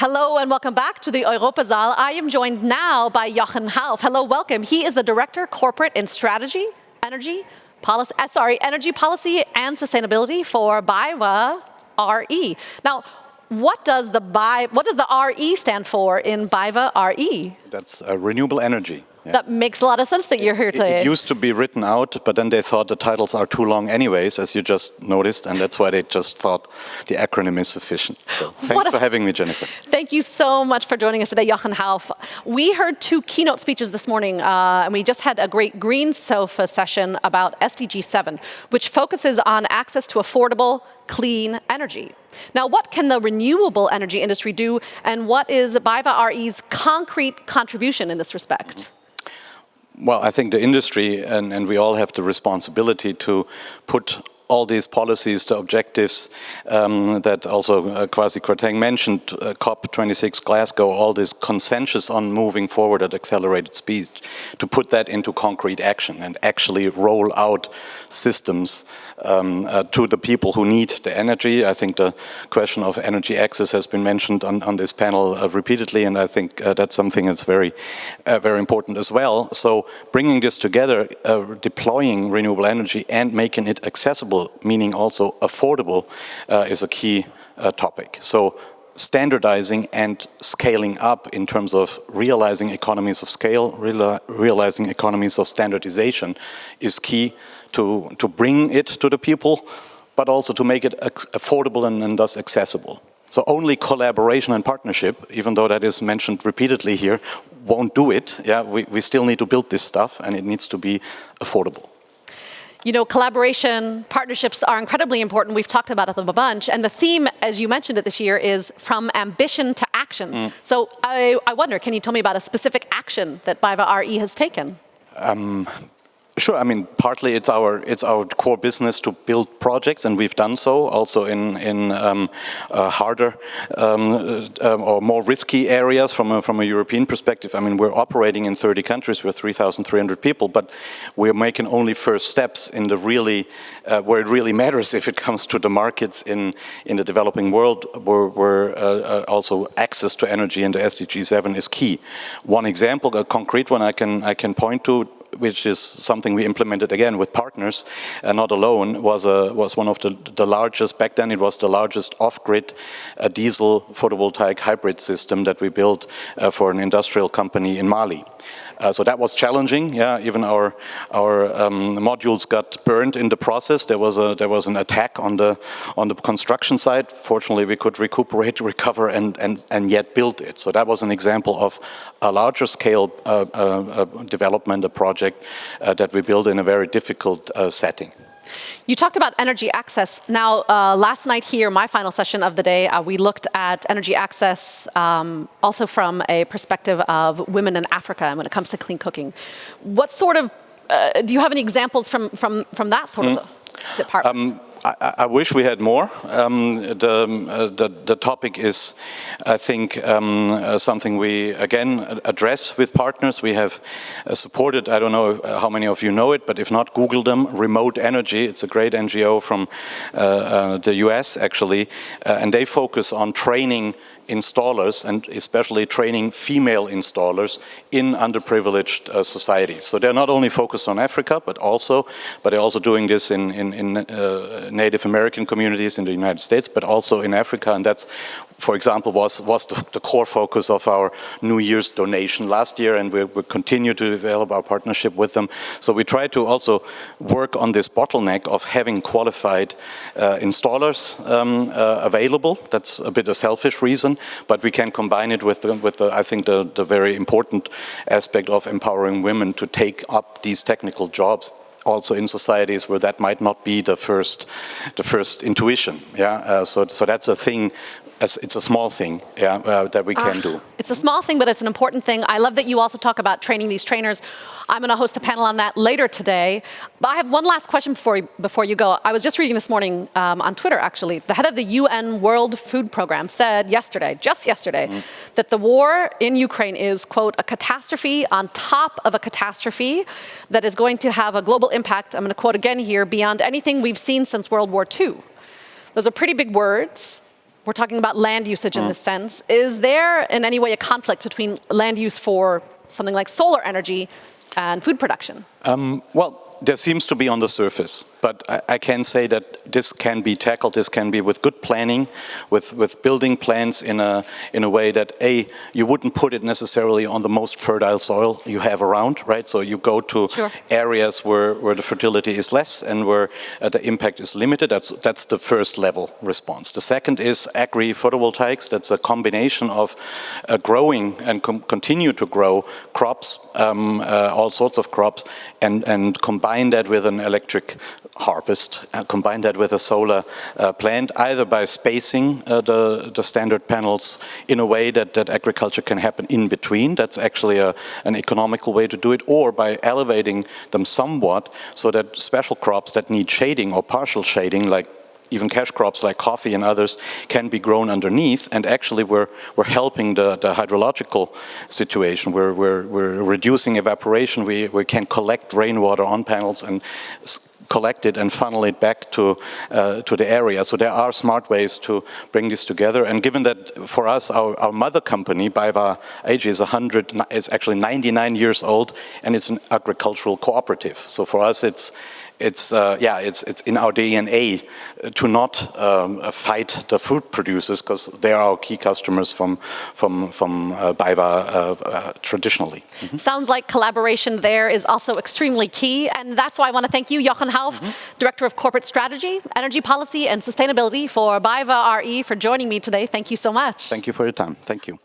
Hello and welcome back to the Europasaal. I am joined now by Jochen Half. Hello, welcome. He is the Director, Corporate and Strategy, Energy Policy and Sustainability for BayWa RE. Now, what does the RE stand for in BayWa RE? That's renewable energy. Yeah. That makes a lot of sense that you're here today. It used to be written out, but then they thought the titles are too long anyways, as you just noticed, and that's why they just thought the acronym is sufficient. So thanks for having me, Jennifer. Thank you so much for joining us today, Jochen Half. We heard two keynote speeches this morning, and we just had a great green sofa session about SDG 7, which focuses on access to affordable, clean energy. Now, what can the renewable energy industry do, and what is BayWa RE's concrete contribution in this respect? Well, I think the industry and we all have the responsibility to put all these policies, the objectives that also Kwasi Kwarteng mentioned, COP26 Glasgow, all this consensus on moving forward at accelerated speed, to put that into concrete action and actually roll out systems to the people who need the energy. I think the question of energy access has been mentioned on this panel repeatedly, and I think that's something that's very important as well. So bringing this together, deploying renewable energy and making it accessible, meaning also affordable, is a key topic. So standardizing and scaling up in terms of realizing economies of scale, realizing economies of standardization is key to bring it to the people, but also to make it affordable and thus accessible. So only collaboration and partnership, even though that is mentioned repeatedly here, won't do it. Yeah, we still need to build this stuff, and it needs to be affordable. You know, collaboration, partnerships are incredibly important. We've talked about them a bunch. And the theme, as you mentioned it this year, is from ambition to action. So I wonder, can you tell me about a specific action that BayWa RE has taken? Sure. I mean, partly it's our core business to build projects, and we've done so also in harder or more risky areas from a European perspective. I mean, we're operating in 30 countries. We're 3,300 people, but we're making only first steps in the really where it really matters if it comes to the markets in the developing world, where also access to energy in the SDG 7 is key. One example, a concrete one I can point to, which is something we implemented again with partners, not alone, was one of the largest, back then it was the largest off-grid diesel photovoltaic hybrid system that we built for an industrial company in Mali. So that was challenging. Yeah, even our modules got burned in the process. There was an attack on the construction site. Fortunately, we could recover, and yet build it. So that was an example of a larger scale development, a project that we built in a very difficult setting. You talked about energy access. Now, last night here, my final session of the day, we looked at energy access also from a perspective of women in Africa when it comes to clean cooking. What sort of, do you have any examples from that sort of department? I wish we had more. The topic is, I think, something we again address with partners. We have supported, I don't know how many of you know it, but if not, Google them, Remote Energy. It's a great NGO from the US actually, and they focus on training installers and especially training female installers in underprivileged societies. So they're not only focused on Africa, but they're also doing this in Native American communities in the United States, but also in Africa. And that's, for example, was the core focus of our New Year's donation last year, and we continue to develop our partnership with them. So we try to also work on this bottleneck of having qualified installers available. That's a bit a selfish reason, but we can combine it with I think the very important aspect of empowering women to take up these technical jobs also in societies where that might not be the first intuition. Yeah, so that's a thing. It's a small thing, that we can do. It's a small thing, but it's an important thing. I love that you also talk about training these trainers. I'm going to host a panel on that later today. But I have one last question before you go. I was just reading this morning on Twitter, actually. The head of the UN World Food Program said just yesterday, that the war in Ukraine is, quote, a catastrophe on top of a catastrophe that is going to have a global impact, I'm going to quote again here, beyond anything we've seen since World War II. Those are pretty big words. we're talking about land usage in this sense. Is there in any way a conflict between land use for something like solar energy and food production? Well, there seems to be on the surface, but I can say that this can be tackled. This can be with good planning, with building plans in a way that you wouldn't put it necessarily on the most fertile soil you have around, right? So you go to areas where the fertility is less and where the impact is limited. That's the first level response. The second is agri-photovoltaics. That's a combination of growing and continue to grow crops, all sorts of crops, and combine that with an electric harvest, combine that with a solar plant, either by spacing the standard panels in a way that agriculture can happen in between. That's actually an economical way to do it, or by elevating them somewhat so that special crops that need shading or partial shading, like even cash crops like coffee and others, can be grown underneath. And actually we're helping the hydrological situation. We're reducing evaporation. We can collect rainwater on panels and collect it and funnel it back to the area. So there are smart ways to bring this together. And given that for us, our mother company, BayWa AG, is actually 99 years old, and it's an agricultural cooperative. So for us, it's in our DNA to not fight the food producers, because they are our key customers from BayWa traditionally. Sounds like collaboration there is also extremely key, and that's why I want to thank you, Jochen Hauff, Director of Corporate Strategy, Energy Policy and Sustainability for BayWa r.e. for joining me today. Thank you so much. Thank you for your time. Thank you.